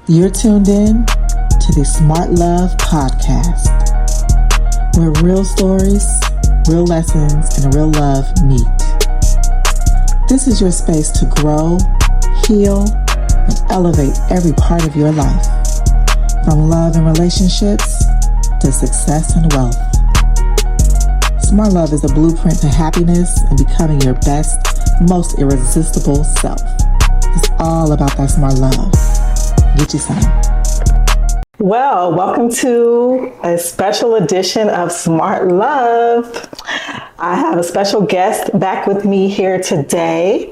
You're tuned in to the Smart Love Podcast, where real stories, real lessons, and real love meet. This is your space to grow, heal, and elevate every part of your life, from love and relationships to success and wealth. Smart Love is a blueprint to happiness and becoming your best, most irresistible self. It's all about that smart love. Get you some. Well, welcome to a special edition of Smart Love. I have a special guest back with me here today,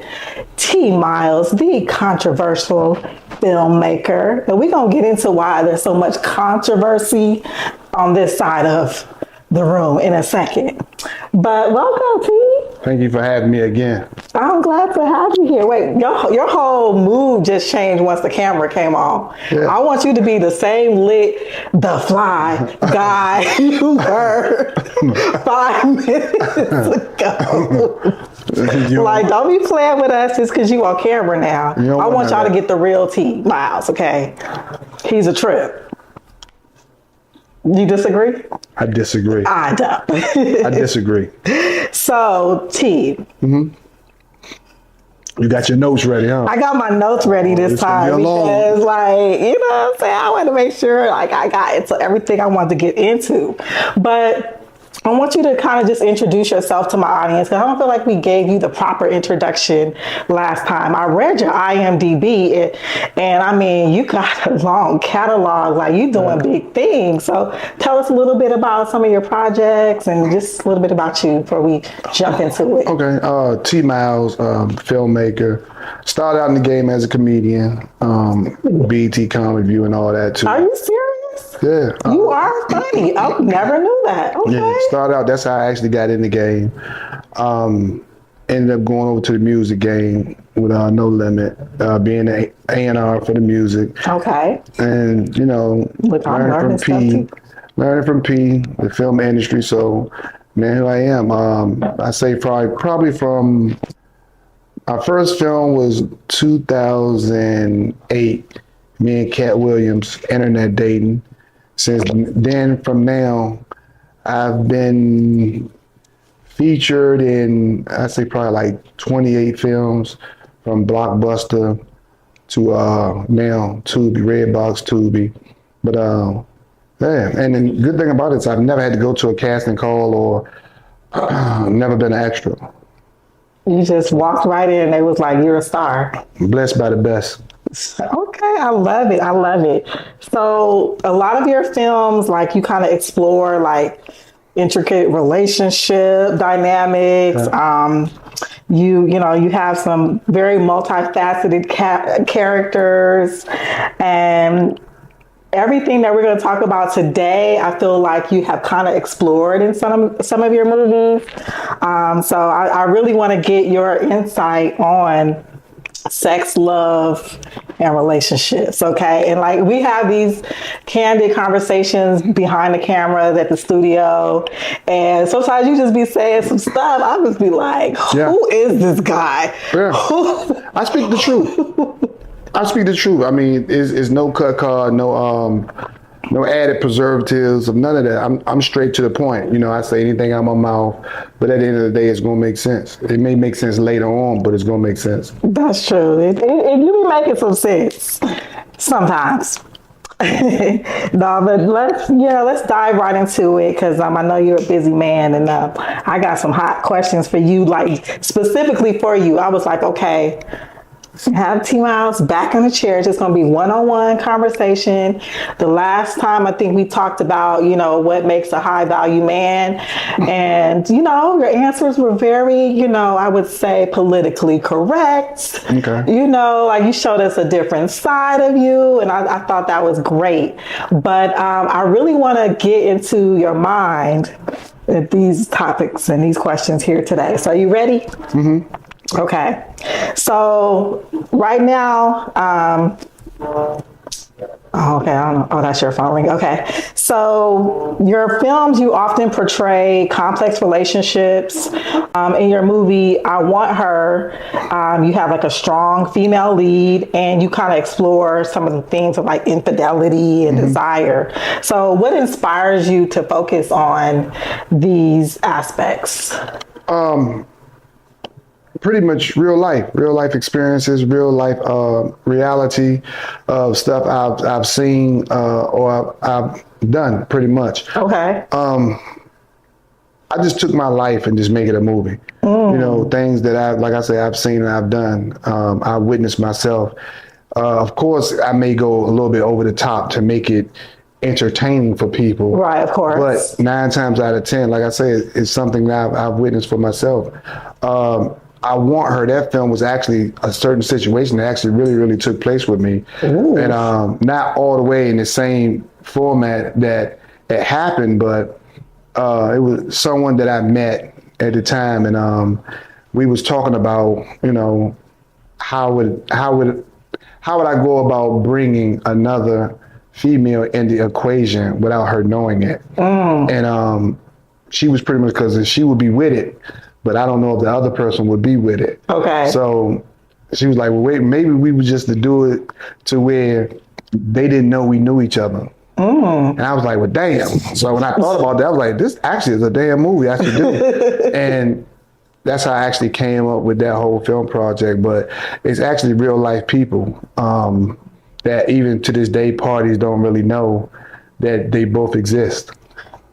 T. Miles, the controversial filmmaker. And we're going to get into why there's so much controversy on this side of the room in a second. But welcome, T. Thank you for having me again. I'm glad to have you here. Wait, your whole mood just changed once the camera came on. Yeah. I want you to be the same lit, the fly guy you were 5 minutes ago. Like, don't be playing with us just because you on camera now. I want y'all to get the real T. Miles, okay? He's a trip. You disagree? I disagree. I don't. I disagree. So, T. Mm-hmm. You got your notes ready, huh? I got my notes ready this time because, like, you know what I'm saying? I want to make sure, like, I got into everything I wanted to get into. But I want you to kind of just introduce yourself to my audience because I don't feel like we gave you the proper introduction last time. I read your IMDb and I mean, you got a long catalog, like you doing big things. So tell us a little bit about some of your projects and just a little bit about you before we jump into it. Okay, T. Miles, filmmaker. Started out in the game as a comedian, BET Comedy View and all that too. Are you serious? Yeah. You are funny. I never knew that. Okay. Yeah, started out, that's how I actually got in the game. Ended up going over to the music game with No Limit, being an A&R for the music. Okay. And, you know, learning from P, the film industry. So, man, here I am. I say probably from, our first film was 2008, me and Cat Williams, internet dating. Since then, from now, I've been featured in, I'd say probably like 28 films, from Blockbuster to now Tubi, Redbox, Tubi. But yeah, and the good thing about it is I've never had to go to a casting call or never been an extra. You just walked right in and they was like, you're a star. Blessed by the best. Okay, I love it. I love it. So a lot of your films, like you kind of explore like intricate relationship dynamics. Yeah. You have some very multifaceted characters, and everything that we're going to talk about today, I feel like you have kind of explored in some of your movies. So I really want to get your insight on sex, love, and relationships, okay? And like we have these candid conversations behind the camera at the studio, and sometimes you just be saying some stuff. I just be like, who is this guy? Yeah. I speak the truth. I mean, it's no cut card, no added preservatives, of none of that. I'm straight to the point. You know, I say anything out my mouth, but at the end of the day, it's gonna make sense. It may make sense later on, but it's gonna make sense. That's true. It you be making some sense sometimes. No, but let's dive right into it because I know you're a busy man, and I got some hot questions for you, like specifically for you. I was like, okay, have T. Miles back in the chair. It's just going to be one-on-one conversation. The last time I think we talked about, what makes a high value man. And, your answers were very, I would say politically correct. Okay. Like you showed us a different side of you. And I thought that was great. But I really want to get into your mind at these topics and these questions here today. So are you ready? Mm-hmm. Okay, so right now, okay, I don't know. Oh, that's your phone ring. Okay, So your films, you often portray complex relationships. In your movie, I Want Her, you have like a strong female lead, and you kind of explore some of the themes of like infidelity and desire. So what inspires you to focus on these aspects? Pretty much real life experiences, real life reality of stuff I've seen or I've done pretty much. Okay. I just took my life and just make it a movie. You know, things that I've seen and I've done. I witnessed myself. Of course, I may go a little bit over the top to make it entertaining for people. Right, of course. But 9 times out of 10, like I say, it's something that I've witnessed for myself. I Want Her, that film was actually a certain situation that actually really took place with me. Ooh. And not all the way in the same format that it happened, but it was someone that I met at the time, and we was talking about, you know, how would I go about bringing another female in the equation without her knowing it. And she was pretty much, because she would be with it, but I don't know if the other person would be with it. Okay. So she was like, well, wait, maybe we would just to do it to where they didn't know we knew each other. And I was like, well, damn. So when I thought about that, I was like, this actually is a damn movie I should do. And that's how I actually came up with that whole film project. But it's actually real life people that even to this day, parties don't really know that they both exist.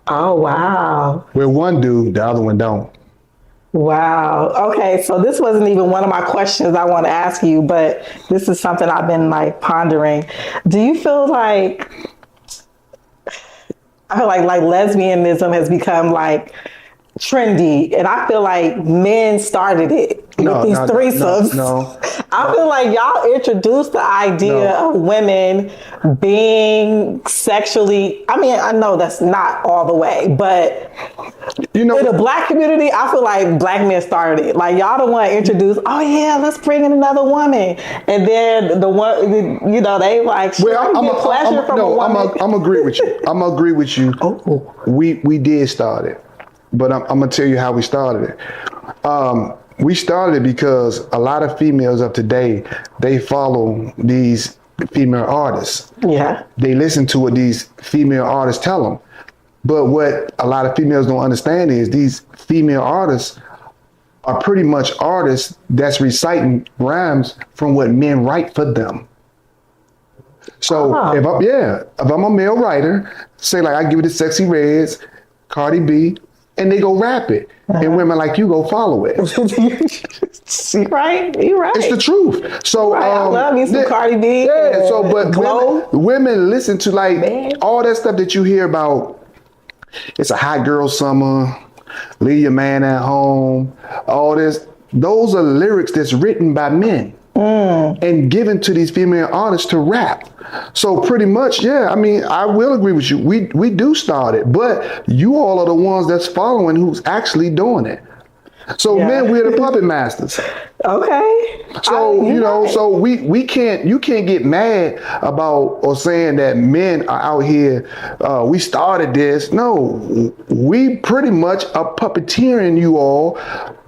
Oh, wow. Where one do, the other one don't. Wow. Okay. So this wasn't even one of my questions I want to ask you, but this is something I've been like pondering. Do you feel like, like lesbianism has become like trendy, and I feel like men started it with these threesomes. I feel like y'all introduced the idea of women being sexually, I mean, I know that's not all the way, but you know, in the Black community, I feel like Black men started it. Like y'all the one introduced, oh yeah, let's bring in another woman. And then the one, you know, they like, I'm agree with you. I'm gonna agree with you. Oh. We did start it. But I'm gonna tell you how we started it. We started it because a lot of females of today, they follow these female artists. Yeah. They listen to what these female artists tell them. But what a lot of females don't understand is these female artists are pretty much artists that's reciting rhymes from what men write for them. So if I'm a male writer, say like I give it to Sexy Reds, Cardi B, and they go rap it, and women like you go follow it. Right, you're right. It's the truth. So I love me some Cardi B. Yeah. So, but women listen to like all that stuff that you hear about. It's a hot girl summer. Leave your man at home. All this. Those are lyrics that's written by men and given to these female artists to rap. So pretty much, yeah, I mean, I will agree with you. We do start it, but you all are the ones that's following who's actually doing it. So men, we're the puppet masters. Okay. So, you know, so you can't get mad about or saying that men are out here, we started this. No, we pretty much are puppeteering you all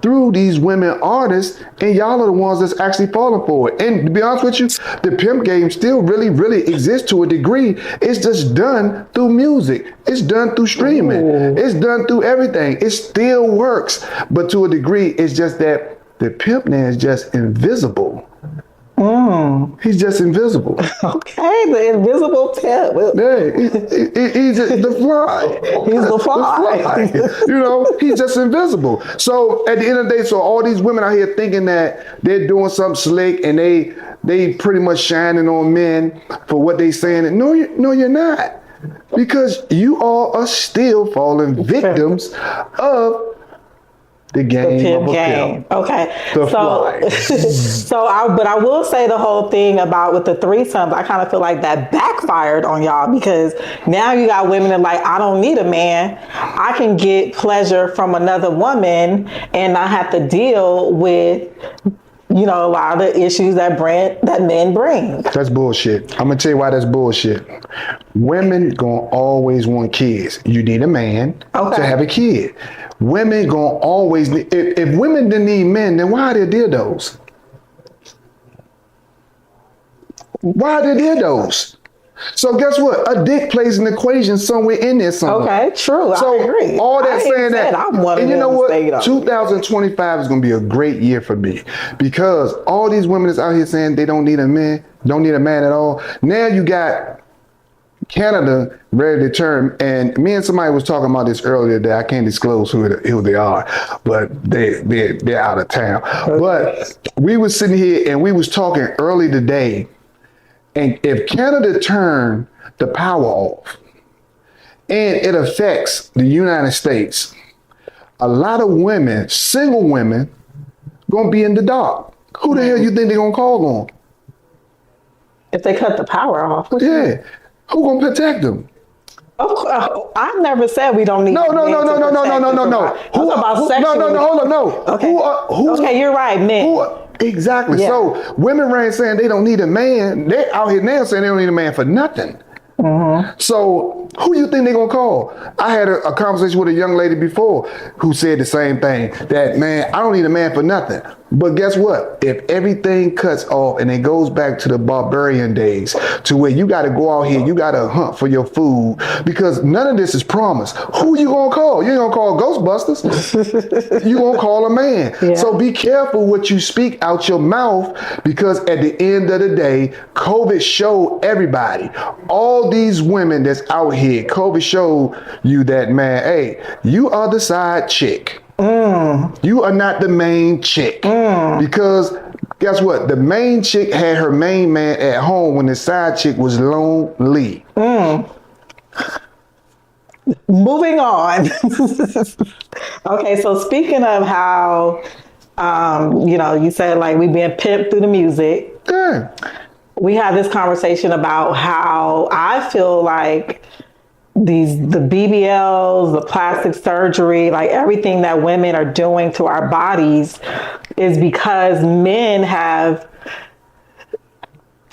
through these women artists, and y'all are the ones that's actually falling for it. And to be honest with you, the pimp game still really exists to a degree. It's just done through music. It's done through streaming. Ooh. It's done through everything. It still works, but to a degree, it's just that the pimp man is just invisible. He's just invisible. Okay, the invisible pimp. Yeah, he's the fly. He's the fly. You know, he's just invisible. So at the end of the day, so all these women out here thinking that they're doing something slick and they pretty much shining on men for what they saying. No, you're not. Because you all are still falling victims of the game. Okay. But I will say the whole thing about with the threesomes, I kind of feel like that backfired on y'all, because now you got women that like, I don't need a man. I can get pleasure from another woman and not have to deal with you know, a lot of the issues that men bring. That's bullshit. I'm gonna tell you why that's bullshit. Women gonna always want kids. You need a man to have a kid. Women gonna always need, if women didn't need men, then why are there dildos? Why are there dildos? So guess what? A dick plays an equation somewhere in there somewhere. Okay, true. So I agree. all that saying that, and you know what? 2025 is gonna be a great year for me because all these women that's out here saying they don't need a man, don't need a man at all. Now you got Canada ready to turn, and me and somebody was talking about this earlier today. I can't disclose who they are, but they're out of town. Okay. But we was sitting here and we was talking early today. And if Canada turned the power off and it affects the United States, a lot of women, single women, gonna be in the dark. Who the hell you think they're gonna call on? If they cut the power off. Yeah. Who gonna protect them? I've never said we don't need. No. Who about sexual? No. Okay. Okay, you're right, men. Exactly. Yeah. So women right saying they don't need a man. They out here now saying they don't need a man for nothing. Mm-hmm. So who you think they're gonna call? I had a conversation with a young lady before who said the same thing. That man, I don't need a man for nothing. But guess what? If everything cuts off and it goes back to the barbarian days, to where you got to go out here, you got to hunt for your food because none of this is promised. Who you gonna call? You ain't gonna call Ghostbusters. You gonna call a man. Yeah. So be careful what you speak out your mouth because at the end of the day, COVID showed everybody, all these women that's out here, COVID showed you that, man, hey, you are the side chick. You are not the main chick because guess what? The main chick had her main man at home when the side chick was lonely. Moving on. Okay, so speaking of how, you know, you said like we being pimped through the music. Yeah. We had this conversation about how I feel like the BBLs, the plastic surgery, like everything that women are doing to our bodies is because men have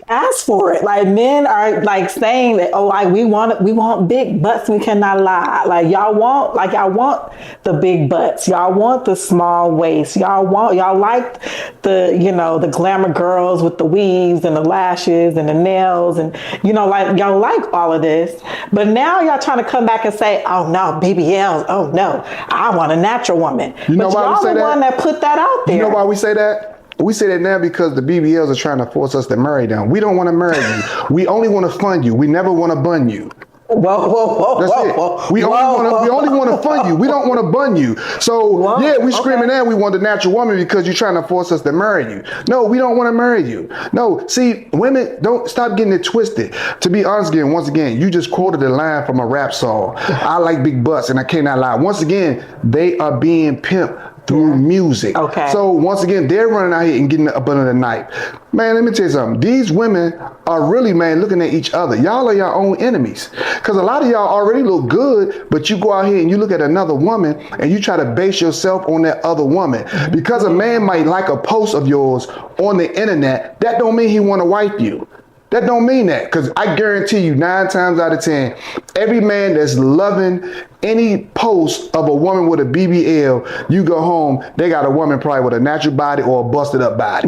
asked for it. Like men are like saying that, oh, like we want big butts, we cannot lie. Like y'all want the big butts. Y'all want the small waist. Y'all like the, you know, the glamour girls with the weaves and the lashes and the nails and, you know, like y'all like all of this. But now y'all trying to come back and say, oh no, BBLs. Oh no, I want a natural woman. You know why we say that? Y'all the one that put that out there. You know why we say that? We say that now because the BBLs are trying to force us to marry them. We don't want to marry you. We only want to fund you. We never want to bun you. Whoa. That's it. We only want to fund you. We don't want to bun you. So yeah, we screaming out we want the natural woman because you're trying to force us to marry you. No, we don't want to marry you. No, see, women, don't stop getting it twisted. To be honest again, once again, you just quoted a line from a rap song. I like big butts and I cannot lie. Once again, they are being pimped through music. Okay. So once again, they're running out here and getting up under the knife. Man, let me tell you something. These women are really, man, looking at each other. Y'all are your own enemies. Because a lot of y'all already look good, but you go out here and you look at another woman and you try to base yourself on that other woman. Because a man might like a post of yours on the internet, that don't mean he want to wife you. That don't mean that, because I guarantee you 9 times out of 10, every man that's loving any post of a woman with a BBL, you go home, they got a woman probably with a natural body or a busted up body.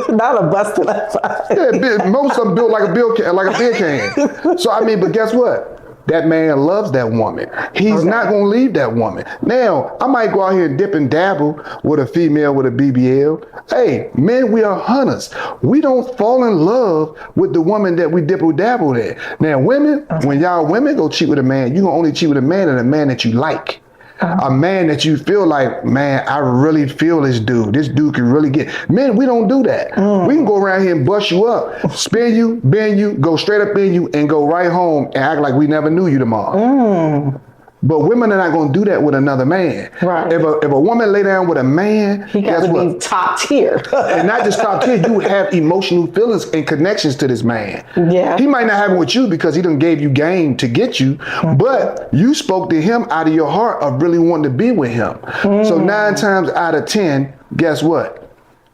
Not a busted up body. Yeah, most of them built like a beer can. So I mean, but guess what? That man loves that woman. He's not going to leave that woman. Now, I might go out here and dip and dabble with a female with a BBL. Hey, men, we are hunters. We don't fall in love with the woman that we dip or dabble at. Now, women, when y'all women go cheat with a man, you going to only cheat with a man and a man that you like. A man that you feel like, man, I really feel this dude. This dude can really get. Men, we don't do that. We can go around here and bust you up, spin you, bend you, go straight up in you, and go right home and act like we never knew you tomorrow. But women are not going to do that with another man. Right. If a woman lay down with a man, he got to be top tier. And not just top tier, you have emotional feelings and connections to this man. Yeah. He might not have it with you because he done gave you game to get you, but you spoke to him out of your heart of really wanting to be with him. So 9 times out of 10, guess what?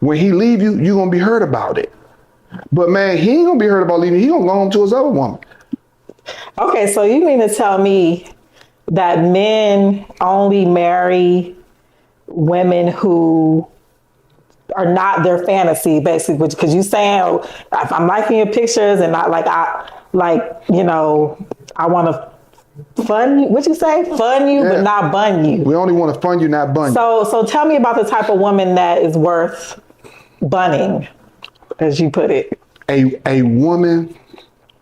When he leave you, you're going to be hurt about it. But man, he ain't going to be hurt about leaving. He going to go home to his other woman. Okay, so you mean to tell me that men only marry women who are not their fantasy, basically? Because you saying, if I'm liking your pictures and not like, I want to fun you. What you say? Fun you, but not bun you. We only want to fun you, not bun you. So tell me about the type of woman that is worth bunning, as you put it. A woman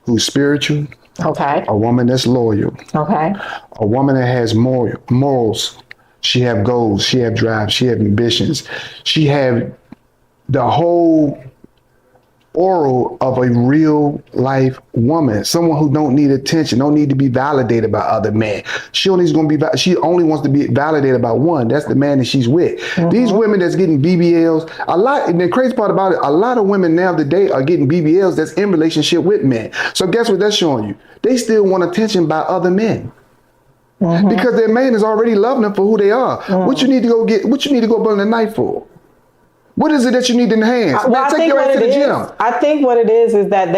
who's spiritual. Okay. A woman that's loyal. Okay. A woman that has morals. She have goals. She have drive. She have ambitions. She have the whole oral of a real life woman. Someone who don't need attention, don't need to be validated by other men. She only wants to be validated by one. That's the man that she's with. Mm-hmm. These women that's getting BBLs, and the crazy part about it, a lot of women now today are getting BBLs that's in relationship with men. So guess what that's showing you? They still want attention by other men. Mm-hmm. Because their man is already loving them for who they are. Mm-hmm. What you need to go burn the knife for? What is it that you need to enhance? Well, take your ass to the gym. I think what it is that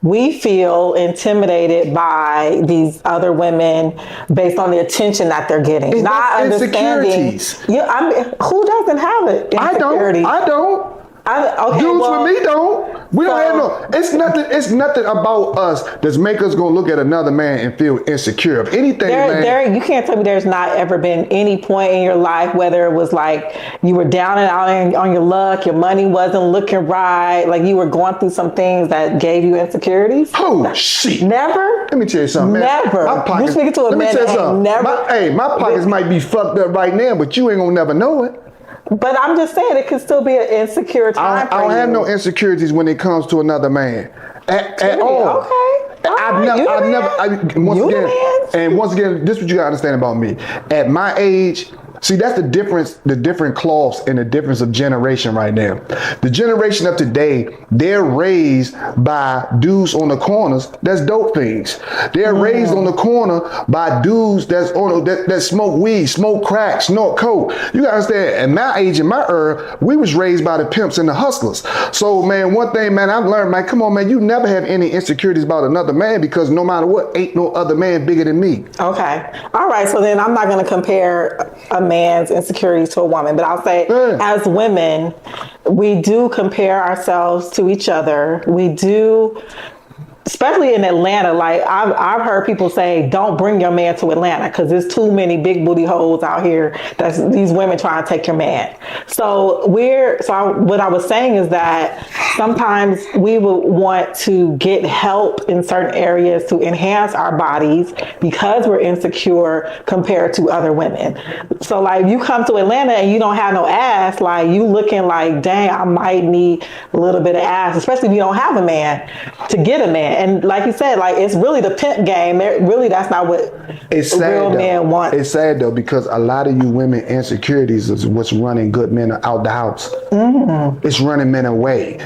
we feel intimidated by these other women based on the attention that they're getting. Not understanding. Who doesn't have it? I don't. Dudes with me don't. We don't have no. It's nothing about us that's make us go look at another man and feel insecure of anything. You can't tell me there's not ever been any point in your life, whether it was like you were down and out on your luck, your money wasn't looking right, like you were going through some things that gave you insecurities. Oh shit! Never. Let me tell you something, man. Never. You speaking to a man that ain't never. My pockets might be fucked up right now, but you ain't gonna never know it. But I'm just saying it could still be an insecure time. I don't have no insecurities when it comes to another man at all. Okay. Once again, this is what you gotta understand about me. At my age, see, that's the difference, the different cloths and the difference of generation right now. The generation of today, they're raised by dudes on the corners that's dope things. They're raised on the corner by dudes that smoke weed, smoke crack, snort coke. You gotta understand, at my age, in my era, we was raised by the pimps and the hustlers. So man, one thing, man, I've learned, man, come on, man, you never have any insecurities about another man because no matter what, ain't no other man bigger than me. Okay. All right. So then I'm not gonna compare a man's insecurities to a woman, but I'll say as women, we do compare ourselves to each other. We do, especially in Atlanta. Like I've heard people say, don't bring your man to Atlanta because there's too many big booty holes out here. That's these women trying to take your man. So what I was saying is that sometimes we would want to get help in certain areas to enhance our bodies because we're insecure compared to other women. So like you come to Atlanta and you don't have no ass, like you looking like, dang, I might need a little bit of ass, especially if you don't have a man to get a man. And like you said, like it's really the pimp game. Really, that's not what real men want. It's sad though, because a lot of you women insecurities is what's running good men out the house. Mm-hmm. It's running men away.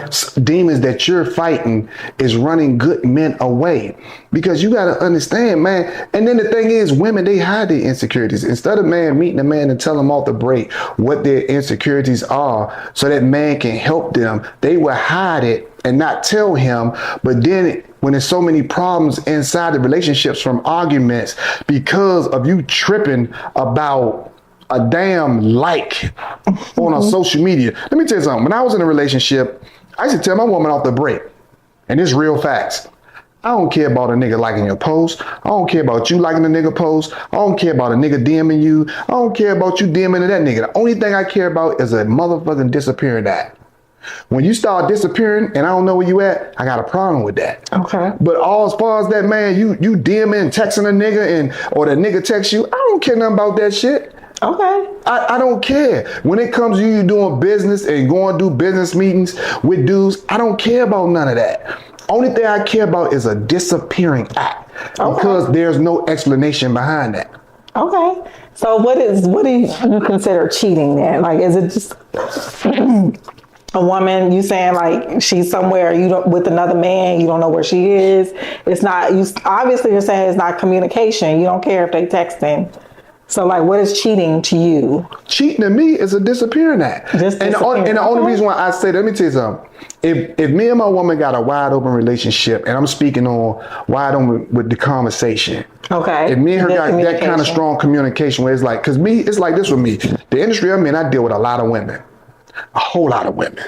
Demons that you're fighting is running good men away. Because you got to understand, man. And then the thing is, women, they hide their insecurities. Instead of man meeting a man and tell them off the break what their insecurities are so that man can help them, they will hide it and not tell him. But then when there's so many problems inside the relationships from arguments because of you tripping about a damn like on a social media. Let me tell you something. When I was in a relationship, I used to tell my woman off the break, and it's real facts. I don't care about a nigga liking your post. I don't care about you liking a nigga post. I don't care about a nigga DMing you. I don't care about you DMing that nigga. The only thing I care about is a motherfucking disappearing act. When you start disappearing and I don't know where you at, I got a problem with that. Okay. But all as far as that, man, you DMing, texting a nigga or the nigga text you, I don't care nothing about that shit. Okay. I don't care. When it comes to you doing business and going to do business meetings with dudes, I don't care about none of that. Only thing I care about is a disappearing act because there's no explanation behind that. Okay. So what do you consider cheating then? Like, is it just a woman, you saying like she's somewhere with another man, you don't know where she is? It's not, obviously you're saying it's not communication. You don't care if they texting. So, like, what is cheating to you? Cheating to me is a disappearing act. And the only reason why I say that, let me tell you something. If me and my woman got a wide open relationship, and I'm speaking on wide open with the conversation. Okay. If me and her got that kind of strong communication, where it's like, because me, it's like this with me. The industry I'm in, I deal with a lot of women. A whole lot of women.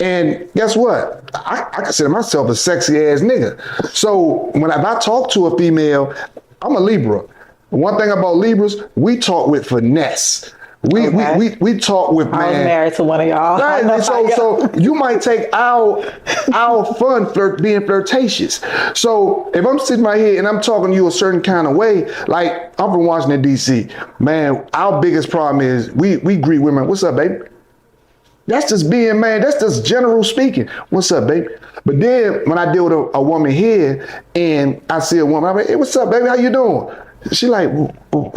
And guess what? I consider myself a sexy ass nigga. So if I talk to a female, I'm a Libra. One thing about Libras, we talk with finesse. We talk with, man. I was married to one of y'all. Right? So you might take our fun being flirtatious. So if I'm sitting right here and I'm talking to you a certain kind of way, like I'm from Washington, D.C., man, our biggest problem is we greet women, what's up, baby? That's just being, man, that's just general speaking. What's up, baby? But then when I deal with a woman here and I see a woman, I'm like, hey, what's up, baby? How you doing? She like,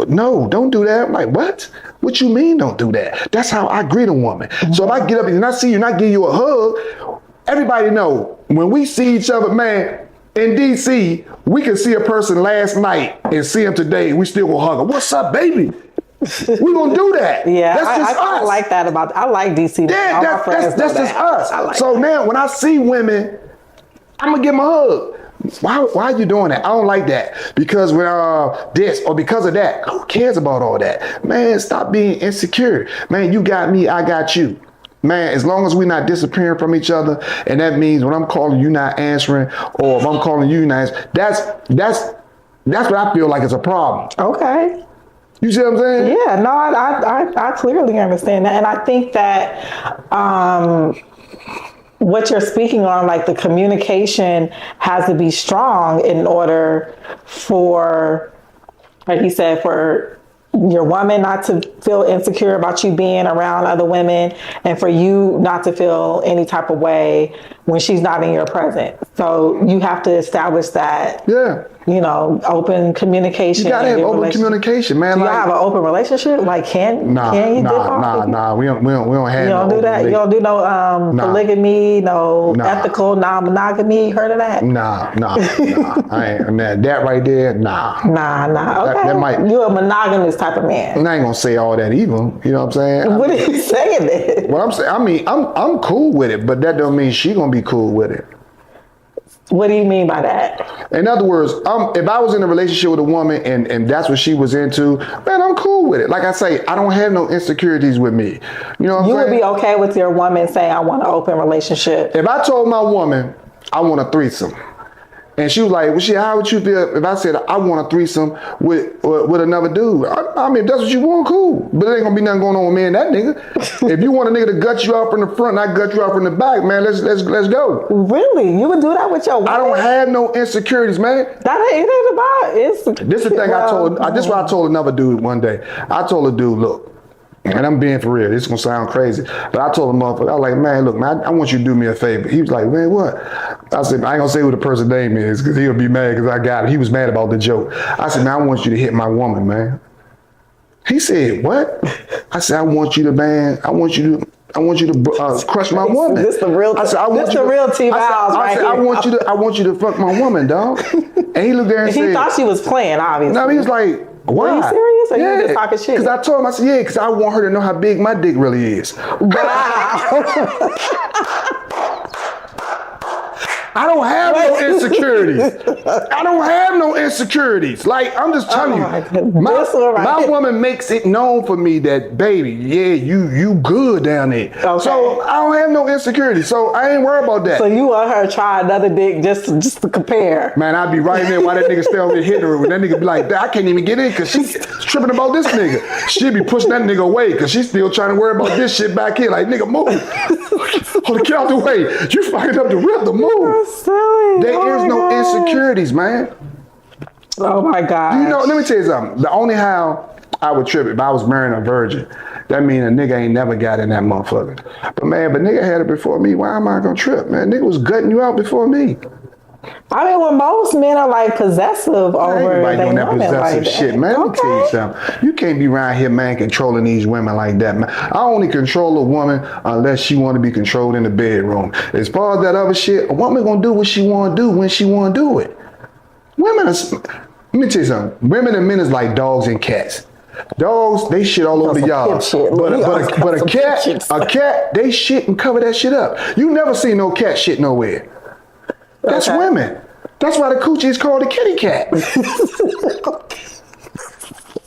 no, don't do that. I'm like, what? What you mean don't do that? That's how I greet a woman. Mm-hmm. So if I get up and I see you and I give you a hug, everybody know when we see each other, man, in DC, we can see a person last night and see him today. We still gonna hug her. What's up, baby? We gonna do that. Yeah, that's just I us. like that about. I like DC. Yeah, that's just us. Like so that. Now when I see women, I'm gonna give them a hug. Why are you doing that? I don't like that because when this or because of that. Who cares about all that? Man, stop being insecure. Man, you got me, I got you. Man, as long as we're not disappearing from each other, and that means when I'm calling you not answering, or if I'm calling you not answering, that's what I feel like is a problem. Okay. You see what I'm saying? Yeah, no, I clearly understand that. And I think that what you're speaking on, like the communication has to be strong in order for, like you said, for your woman not to feel insecure about you being around other women, and for you not to feel any type of way when she's not in your presence. So you have to establish that. Yeah. You know, open communication. You gotta have open communication, man. Do you have an open relationship? Like, can you dip off? Nah. We don't have. You don't do that. You don't do no polygamy, no ethical non-monogamy. Heard of that? Nah. I ain't. Man, that right there, nah. Okay. That might. You a monogamous type of man. I ain't gonna say all that either. You know what I'm saying? What are you saying then? What I'm saying, I mean, I'm cool with it, but that don't mean she gonna be cool with it. What do you mean by that? In other words, if I was in a relationship with a woman and that's what she was into, man, I'm cool with it. Like I say, I don't have no insecurities with me. You know what I'm saying? You would be okay with your woman saying, I want an open relationship? If I told my woman I want a threesome, and she was like, well, how would you feel if I said I want a threesome with another dude? I mean, if that's what you want, cool. But there ain't gonna be nothing going on with me and that nigga. If you want a nigga to gut you out from the front and I gut you out from the back, man, let's go. Really? You would do that with your woman? I don't have no insecurities, man. That ain't about insecurity. This is the thing this is what I told another dude one day. I told a dude, look, and I'm being for real, this is gonna sound crazy, but I told him, motherfucker, I was like, man, look, man, I want you to do me a favor. He was like, man, what? I said, I ain't gonna say who the person's name is, because he'll be mad because I got it. He was mad about the joke. I said, man, I want you to hit my woman, man. He said, what? I said, I want you to crush my woman. This the real T Vows right here. I want you to fuck my woman, dog. And he looked there and said, he thought she was playing, obviously. No, he was like, why? Were you serious? Or you just talking shit? Because I told him, I said, yeah, because I want her to know how big my dick really is. Wow. I don't have no insecurities. Like, I'm just telling you, my woman makes it known for me that, baby, yeah, you good down there. Okay. So I don't have no insecurities. So I ain't worried about that. So you want her to try another dick just to compare? Man, I'd be right there while that nigga stay on me hitting her. When that nigga be like, I can't even get in because she's tripping about this nigga. She'd be pushing that nigga away because she's still trying to worry about this shit back here. Like, nigga, move. Hold the get out the way. You fucking up the rhythm, move. There is no insecurities, man. Oh my God. You know, let me tell you something. The only how I would trip if I was marrying a virgin, that mean a nigga ain't never got in that motherfucker. But nigga had it before me. Why am I gonna trip, man? Nigga was gutting you out before me. I mean, when most men are like possessive over everybody doing that possessive like shit, that. man. Let me tell you something. You can't be around here, man, controlling these women like that, man. I only control a woman unless she want to be controlled in the bedroom. As far as that other shit, a woman gonna do what she want to do when she want to do it. Women are, let me tell you something. Women and men is like dogs and cats. Dogs, they shit all over the yard. But a cat, they shit and cover that shit up. You never see no cat shit nowhere. That's women. That's why the coochie is called a kitty cat.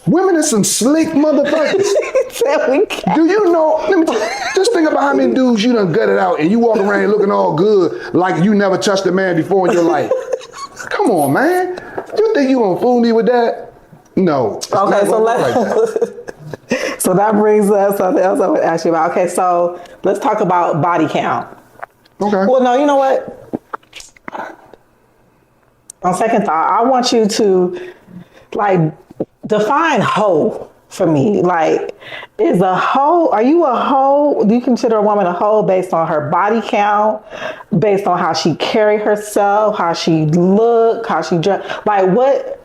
Women are some slick motherfuckers. Do you know, just think about how many dudes you done gutted out and you walk around here looking all good like you never touched a man before in your life. Come on, man. You think you gonna fool me with that? No. Okay, so that brings us something else I would ask you about. Okay, so let's talk about body count. Okay. Well, no, you know what? On second thought, I want you to define hoe for me. Like, is a hoe, are you a hoe? Do you consider a woman a hoe based on her body count, based on how she carry herself, how she look, how she dress? Like, what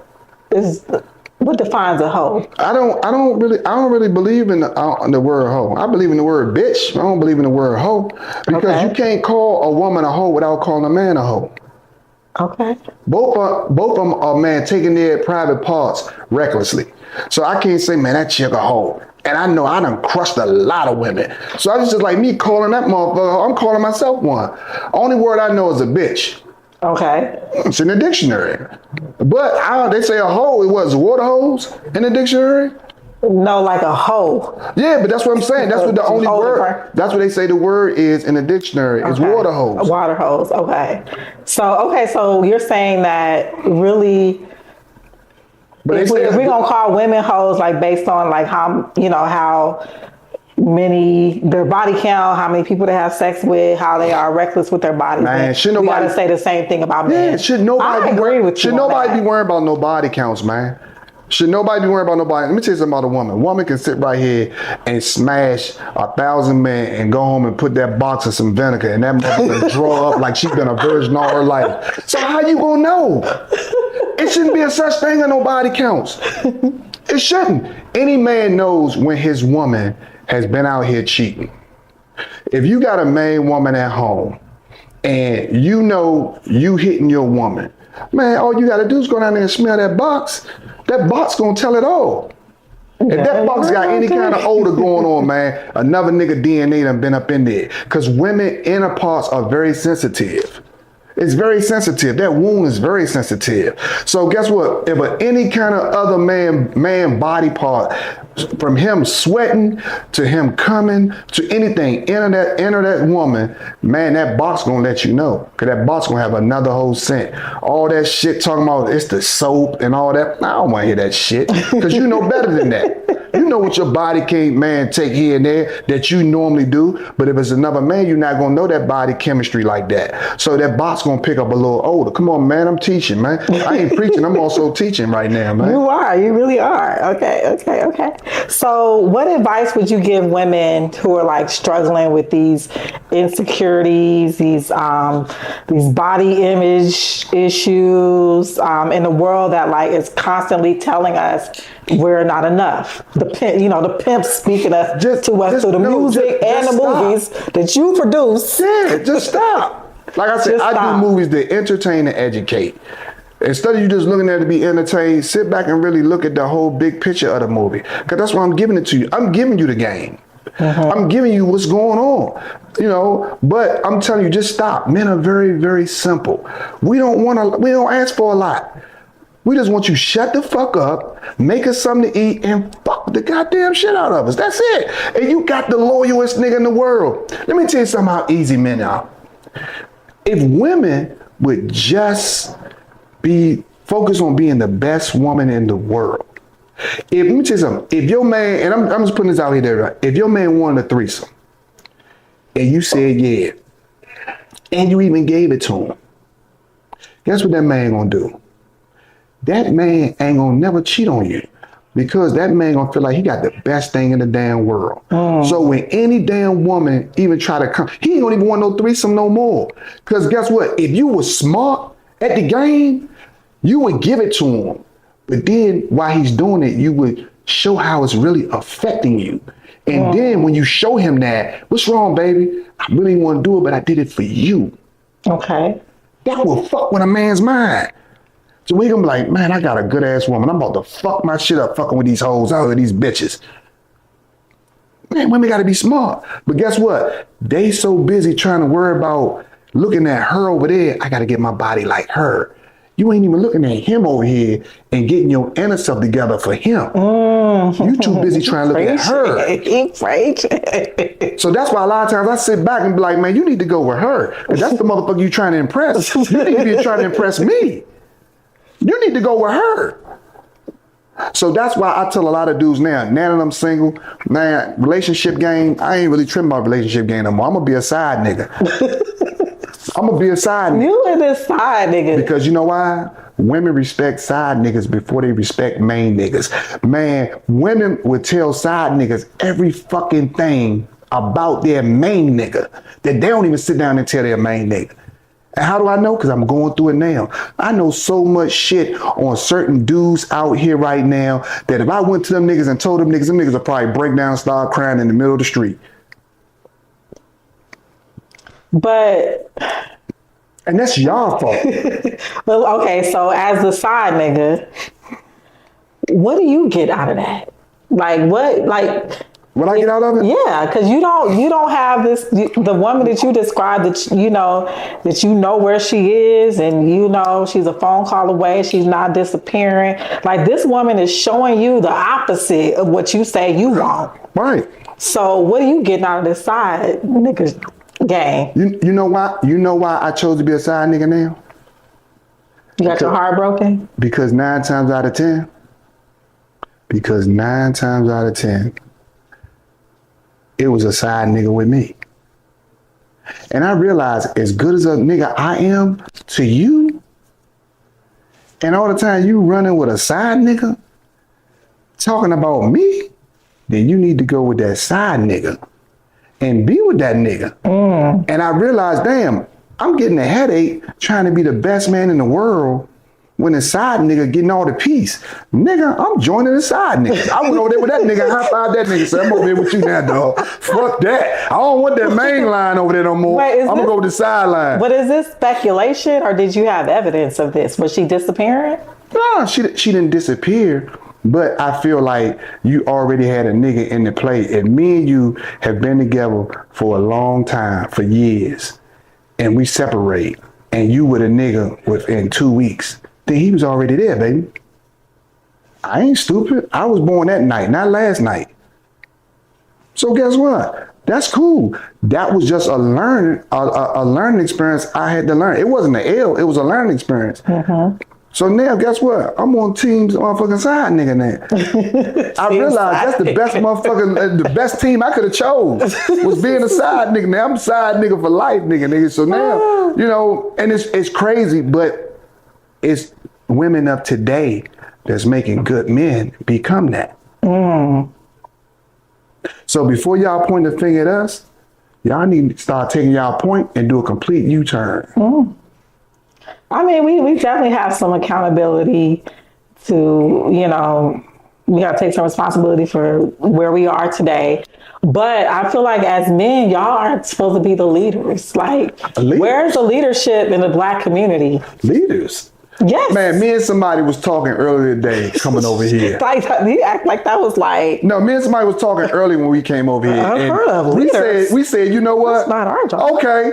defines a hoe? I don't really believe in the word hoe. I believe in the word bitch. I don't believe in the word hoe because you can't call a woman a hoe without calling a man a hoe. Okay. Both of them are, man, taking their private parts recklessly. So I can't say, man, that chick a hoe. And I know I done crushed a lot of women. So I just like me calling that motherfucker, I'm calling myself one. Only word I know is a bitch. Okay. It's in the dictionary. But they say a hoe, it was water hose in the dictionary? No, like a hoe. Yeah, but that's what I'm saying. That's what the only word. That's what they say the word is in the dictionary. It's water hose. A water hose. Okay. So you're saying that really, if we're gonna call women hoes, like based on like how many their body count, how many people they have sex with, how they are reckless with their bodies. Man, we gotta say the same thing about men. Yeah, should nobody be worrying about no body counts, man. Should nobody be worrying about nobody? Let me tell you something about a woman. A woman can sit right here and smash 1,000 men and go home and put that box of some vinegar and that mother draw up like she's been a virgin all her life. So how you gonna know? It shouldn't be a such thing as no body counts. It shouldn't. Any man knows when his woman has been out here cheating. If you got a main woman at home and you know you hitting your woman, man, all you gotta do is go down there and smell that box. That box gonna tell it all. If that box got any kind of odor going on, man, another nigga DNA done been up in there. Because women inner parts are very sensitive. It's very sensitive. That wound is very sensitive. So guess what? If any kind of other man body part, from him sweating to him coming to anything, enter that woman, man, that box gonna let you know. Cause that box gonna have another whole scent. All that shit talking about it's the soap and all that. I don't wanna hear that shit. Cause you know better than that. You know what your body can't, man, take here and there that you normally do. But if it's another man, you're not gonna know that body chemistry like that. So that box gonna pick up a little odor. Come on, man, I'm teaching, man. I ain't preaching, I'm also teaching right now, man. You are, you really are. Okay. So what advice would you give women who are like struggling with these insecurities, these body image issues, in a world that like is constantly telling us we're not enough? The pimp speaking to us through the music and the movies that you produce. Yeah, just stop. Like I said, I do movies that entertain and educate. Instead of you just looking at it to be entertained, sit back and really look at the whole big picture of the movie. Because that's why I'm giving it to you. I'm giving you the game. I'm giving you what's going on. But I'm telling you, just stop. Men are very, very simple. We don't ask for a lot. We just want you shut the fuck up, make us something to eat, and fuck the goddamn shit out of us. That's it. And you got the loyalest nigga in the world. Let me tell you something how easy men are. If women would just be focused on being the best woman in the world. Let me tell you something. If your man, and I'm just putting this out here there, right? If your man wanted a threesome, and you said yeah, and you even gave it to him, guess what that man gonna do? That man ain't gonna never cheat on you because that man gonna feel like he got the best thing in the damn world. So when any damn woman even try to come, he ain't gonna even want no threesome no more. Because guess what? If you was smart at the game, you would give it to him. But then while he's doing it, you would show how it's really affecting you. And then when you show him that, what's wrong, baby? I really want to do it, but I did it for you. Okay. That will fuck with a man's mind. So we gonna be like, man, I got a good ass woman. I'm about to fuck my shit up fucking with these hoes out of these bitches. Man, women gotta be smart. But guess what? They so busy trying to worry about looking at her over there. I gotta get my body like her. You ain't even looking at him over here and getting your inner self together for him. You too busy trying to look at her. So that's why a lot of times I sit back and be like, man, you need to go with her. Because that's the motherfucker you trying to impress. You need to be trying to impress me. You need to go with her. So that's why I tell a lot of dudes now that I'm single, man, relationship game, I ain't really tripping about relationship game no more. I'm gonna be a side nigga. I'm gonna be a side nigga. You and this side nigga. Because you know why? Women respect side niggas before they respect main niggas. Man, women would tell side niggas every fucking thing about their main nigga that they don't even sit down and tell their main nigga. And how do I know? Because I'm going through it now. I know so much shit on certain dudes out here right now that if I went to them niggas and told them niggas would probably break down and start crying in the middle of the street. And that's y'all fault. Well, okay, so as the side nigga, what do you get out of that? Like what? Like what I get out of it? Yeah, because you don't have this. The woman that you described, that you know where she is, and you know she's a phone call away. She's not disappearing. Like this woman is showing you the opposite of what you say you want. Right. So what are you getting out of this side nigga game? You know why? You know why I chose to be a side nigga now? You got your heart broken? Because 9 times out of 10. It was a side nigga with me. And I realized as good as a nigga I am to you, and all the time you running with a side nigga talking about me, then you need to go with that side nigga and be with that nigga. And I realized, damn, I'm getting a headache trying to be the best man in the world when the side nigga getting all the peace. Nigga, I'm joining the side niggas. I went over there with that nigga, high five that nigga, said, I'm over here with you now, dog. Fuck that. I don't want that main line over there no more. I'm gonna go with the sideline. But is this speculation or did you have evidence of this? Was she disappearing? No, she didn't disappear. But I feel like you already had a nigga in the play. And me and you have been together for a long time, for years. And we separate. And you with a nigga within 2 weeks. Then he was already there, baby. I ain't stupid. I was born that night, not last night. So guess what? That's cool. That was just a learning experience I had to learn. It wasn't an L, it was a learning experience. So now, guess what? I'm on team's motherfucking side nigga now. I realized that's the best motherfucking, the best team I could have chose was being a side nigga. Now I'm a side nigga for life, nigga. So now, you know, and it's crazy, but it's women of today that's making good men become that. So before y'all point the finger at us, y'all need to start taking y'all point and do a complete U-turn. I mean, we definitely have some accountability to, you know, we got to take some responsibility for where we are today. But I feel like as men, y'all aren't supposed to be the leaders. Like, where's the leadership in the Black community? Leaders? Yes. Man, me and somebody was talking earlier today coming over here. Like, you act like that was like... No, me and somebody was talking early when we came over here. I've heard of leaders. We said, you know what? That's not our job. Okay.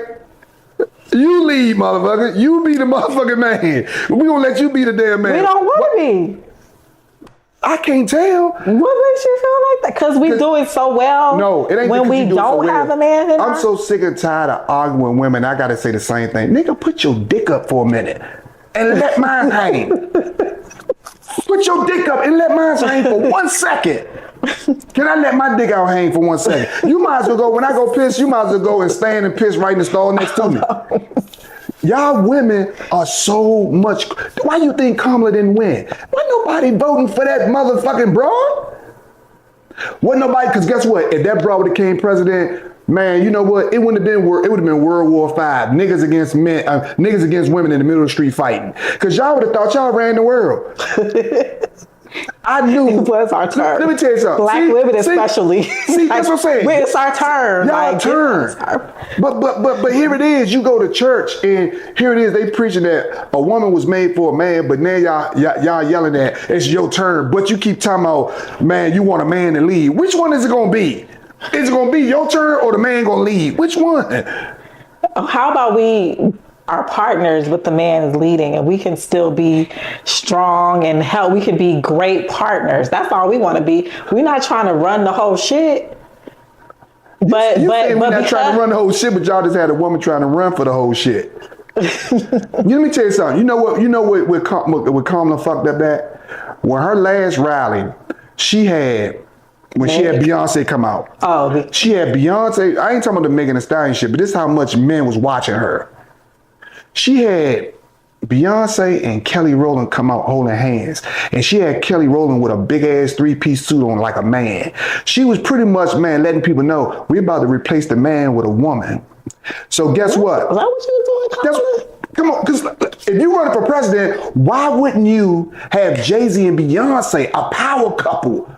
You lead, motherfucker. You be the motherfucking man. We gonna let you be the damn man. We don't want to be. I can't tell. What makes you feel like that? Because we do it so well. No, it ain't when we don't have a man in I'm so sick and tired of arguing with women. I gotta say the same thing. Nigga, put your dick up for a minute and let mine hang. Put your dick up and let mine hang for 1 second. Can I let my dick out hang for 1 second? You might as well go, when I go piss, you might as well go and stand and piss right in the stall next to me. Y'all women are so much. Why you think Kamala didn't win? Wasn't nobody voting for that motherfucking broad? Wasn't nobody, because guess what? If that broad would have became president, man, you know what? It wouldn't have been it would have been World War V. Niggas against men, niggas against women in the middle of the street fighting. Because y'all would have thought y'all ran the world. I knew. It was our turn. Let me tell you something. Black women especially. See, that's what I'm saying. It's our turn. Y'all turn. But here it is. You go to church and here it is. They preaching that a woman was made for a man, but now y'all yelling at it's your turn. But you keep talking about, man, you want a man to lead. Which one is it going to be? Is it going to be your turn or the man going to lead? Which one? How about we are partners with the man is leading and we can still be strong and help. We can be great partners. That's all we want to be. We're not trying to run the whole shit. But we're not trying to run the whole shit, but y'all just had a woman trying to run for the whole shit. Let me tell you something. You know what Kamala fucked up at? When her last rally, she had Beyonce come out. Oh, she had Beyonce. I ain't talking about the Megan Thee Stallion shit, but this is how much men was watching her. She had Beyonce and Kelly Rowland come out holding hands. And she had Kelly Rowland with a big ass 3-piece suit on like a man. She was pretty much, man, letting people know we're about to replace the man with a woman. So guess what? Is that what you were doing? Come on, because if you run for president, why wouldn't you have Jay-Z and Beyonce, a power couple,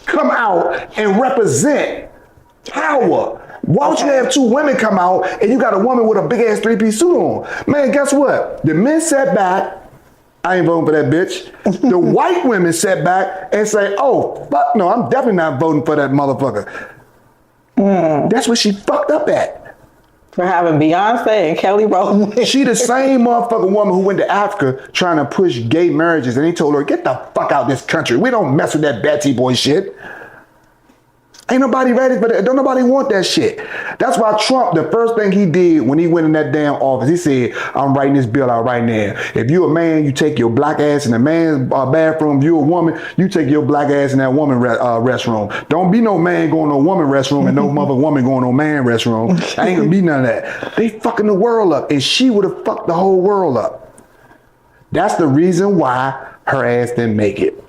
come out and represent power? Why would you have two women come out and you got a woman with a big ass 3-piece suit on? Man, guess what? The men sat back. I ain't voting for that bitch. The white women sat back and say, oh, fuck no, I'm definitely not voting for that motherfucker. That's what she fucked up at. For having Beyonce and Kelly Rowland. She the same motherfucking woman who went to Africa trying to push gay marriages and they told her, get the fuck out of this country. We don't mess with that Betty boy shit. Ain't nobody ready for that. Don't nobody want that shit. That's why Trump, the first thing he did when he went in that damn office, he said, I'm writing this bill out right now. If you a man, you take your black ass in the man's bathroom. If you a woman, you take your black ass in that woman restroom. Don't be no man going to a woman restroom and no mother woman going to a man restroom. Ain't gonna be none of that. They fucking the world up and she would have fucked the whole world up. That's the reason why her ass didn't make it.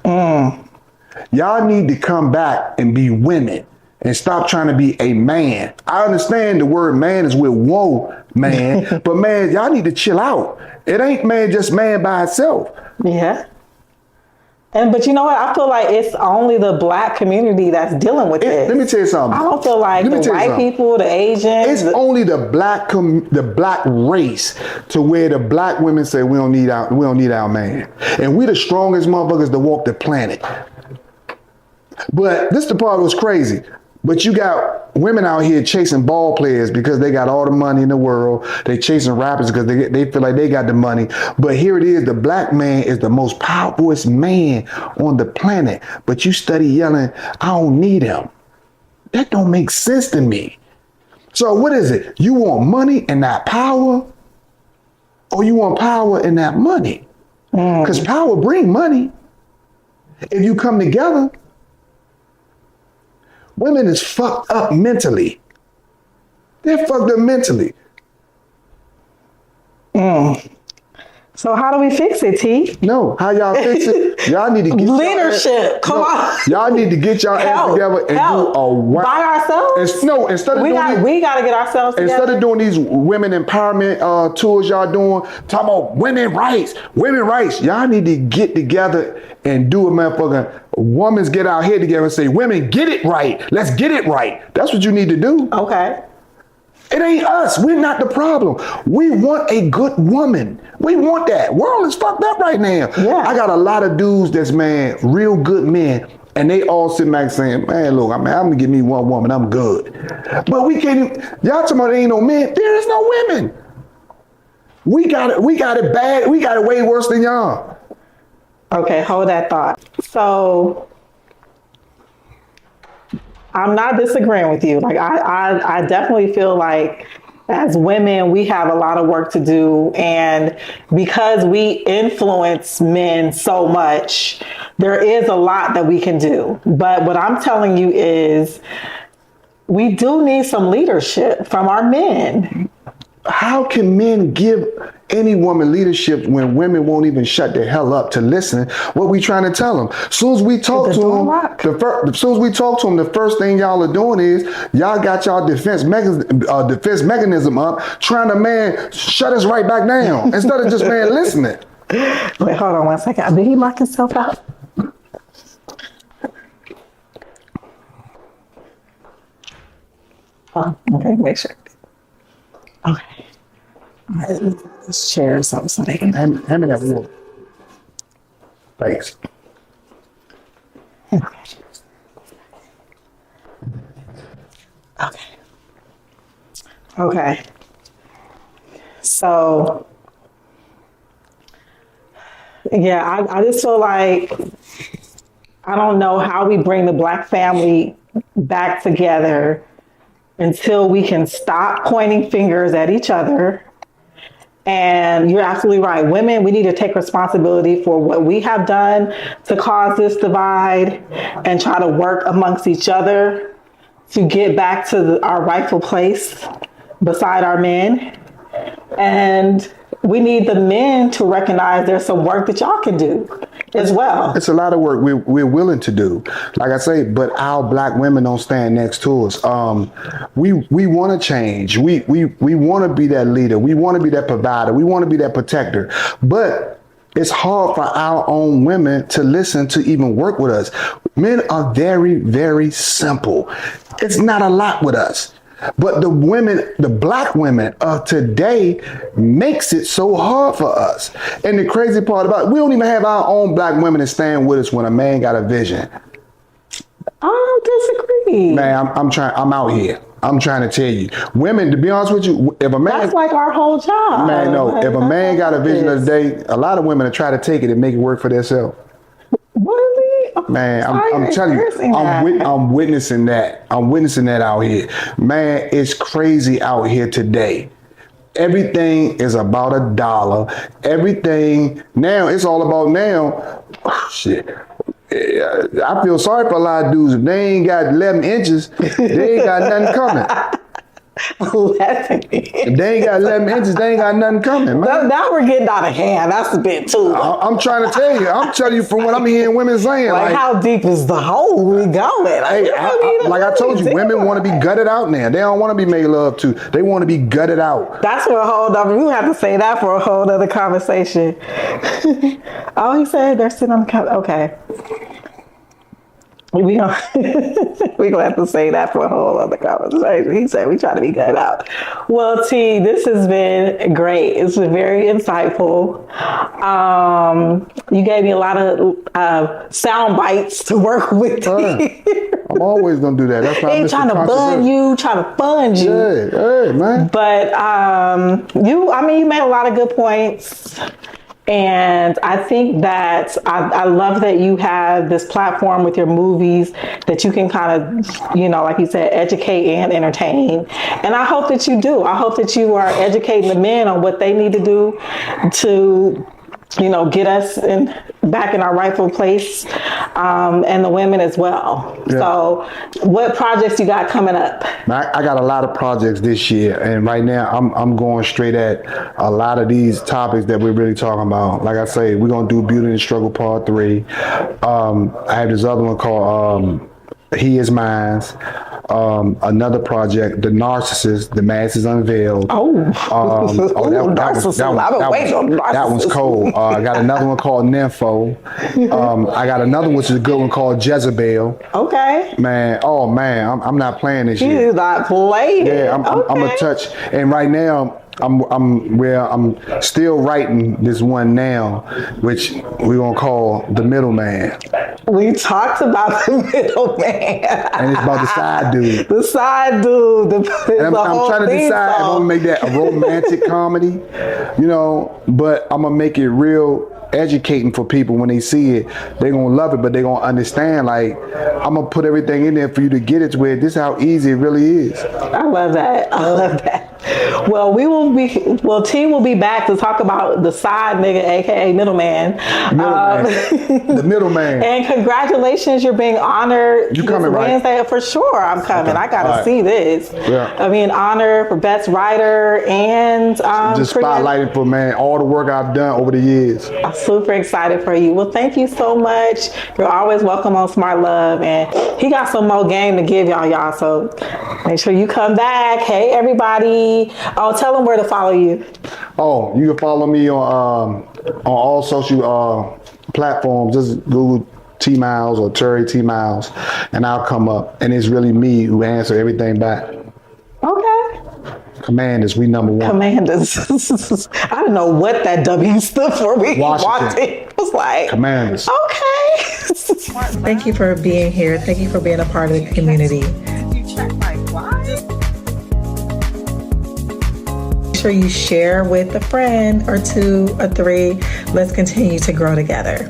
Y'all need to come back and be women and stop trying to be a man. I understand the word man is with whoa, man, but man, y'all need to chill out. It ain't man just man by itself. Yeah. But you know what? I feel like it's only the black community that's dealing with this. Let me tell you something. I don't feel like the white people, the Asians. It's only the black race to where the black women say we don't need our man. And we the strongest motherfuckers to walk the planet. But this the part that was crazy. But you got women out here chasing ball players because they got all the money in the world. They chasing rappers because they feel like they got the money. But here it is, the black man is the most powerful man on the planet. But you study yelling, I don't need him. That don't make sense to me. So what is it? You want money and not power? Or you want power and not money? Because power bring money. If you come together, women is fucked up mentally. They're fucked up mentally. So how do we fix it, T? No, how y'all fix it? Y'all need to get leadership. Come on. Y'all need to get y'all ass together and do a by ourselves. Instead of we gotta get ourselves together. Instead of doing these women empowerment tours y'all doing, talking about women rights. Y'all need to get together and do a motherfucking women's get out here together and say, women, get it right. Let's get it right. That's what you need to do. Okay. It ain't us. We're not the problem. We want a good woman. We want that. World is fucked up right now. Yeah. I got a lot of dudes that's, man, real good men. And they all sit back saying, man, look, I'm gonna give me one woman. I'm good. But we can't, y'all talking about there ain't no men. There is no women. We got it bad. We got it way worse than y'all. Okay, hold that thought. So I'm not disagreeing with you. Like I definitely feel like as women, we have a lot of work to do. And because we influence men so much, there is a lot that we can do. But what I'm telling you is we do need some leadership from our men. How can men give any woman leadership when women won't even shut the hell up to listen what we trying to tell them? As soon as we talk to them, the first thing y'all are doing is y'all got y'all defense mechanism up, trying to, man, shut us right back down instead of just, man, listening. Wait, hold on 1 second. Did he lock himself out? Okay, make sure. Okay. All right, this chair or something so they can. Hand me that water. Thanks. Okay. Okay. So, yeah, I just feel like I don't know how we bring the Black family back together until we can stop pointing fingers at each other. And you're absolutely right. Women, we need to take responsibility for what we have done to cause this divide and try to work amongst each other to get back to our rightful place beside our men. And we need the men to recognize there's some work that y'all can do as well. It's a lot of work we're willing to do. Like I say, but our Black women don't stand next to us. We want to change. We want to be that leader. We want to be that provider. We want to be that protector. But it's hard for our own women to listen, to even work with us. Men are very, very simple. It's not a lot with us. But the women, the Black women of today makes it so hard for us. And the crazy part about it, we don't even have our own Black women that stand with us when a man got a vision. I don't disagree. Man, I'm out here. I'm trying to tell you. Women, to be honest with you, if a man... That's like our whole job. Man, no. If a man got a vision of the day, a lot of women will try to take it and make it work for themselves. Really? Man, I'm telling you, I'm witnessing that. I'm witnessing that out here. Man, it's crazy out here today. Everything is about $1. Everything now, it's all about now. Shit. I feel sorry for a lot of dudes. If they ain't got 11 inches, they ain't got nothing coming. 11 If they ain't got 11 inches, they ain't got nothing coming, man. Now we're getting out of hand. That's a bit too. I'm trying to tell you. I'm telling you from what I'm hearing women saying. Like how deep is the hole we going? Hey, like I told you, women want to be gutted out now. They don't want to be made love to. They want to be gutted out. That's for a whole other. We have to say that for a whole other conversation. Oh, he said they're sitting on the couch. Okay. We gonna have to say that for a whole other conversation. He said we try to be good out. Well, T, this has been great. It's been very insightful. You gave me a lot of sound bites to work with. I'm always gonna do that. That's why I'm trying to fund you. Yeah, man. But you made a lot of good points. And I think that I love that you have this platform with your movies that you can kind of, like you said, educate and entertain. And I hope that you do. I hope that you are educating the men on what they need to do to, get us back in our rightful place, and the women as well. Yeah. So what projects you got coming up? I got a lot of projects this year, and right now I'm going straight at a lot of these topics that we're really talking about. Like I say, we're going to do Beauty and Struggle Part 3. I have this other one called He Is Mine. Another project, The Narcissist, The Mask is Unveiled. That one's cold. I got another one called Nympho. I got another which is a good one called Jezebel. Okay. Man, I'm not playing this year. He's not playing. Yeah, I'm a touch. And right now, I'm still writing this one now, which we're gonna call The Middleman. We talked about The Middleman. And it's about the side dude. The side dude. I'm trying to decide if I'm gonna make that a romantic comedy, but I'm gonna make it real educating for people. When they see it, they're gonna love it, but they're gonna understand, like, I'm gonna put everything in there for you to get it to where this is how easy it really is. I love that. Well, T will be back to talk about the side nigga, aka middleman. The middleman. And congratulations, you're being honored. You coming Wednesday, right? For sure, I'm coming. Okay. I gotta see this. Yeah. I mean, honored for best writer and just spotlighted for all the work I've done over the years. I'm super excited for you. Well, thank you so much. You're always welcome on Smart Love, and he got some more game to give y'all. So make sure you come back. Hey, everybody. Oh, tell them where to follow you. Oh, you can follow me on all social platforms. Just Google T Miles or Terry T Miles, and I'll come up. And it's really me who answer everything back. Okay. Commanders, we number one. Commanders. I didn't know what that W stood for. We Washington. It was like, Commanders. okay. Thank you for being here. Thank you for being a part of the community. Make sure you share with a friend or two or three. Let's continue to grow together.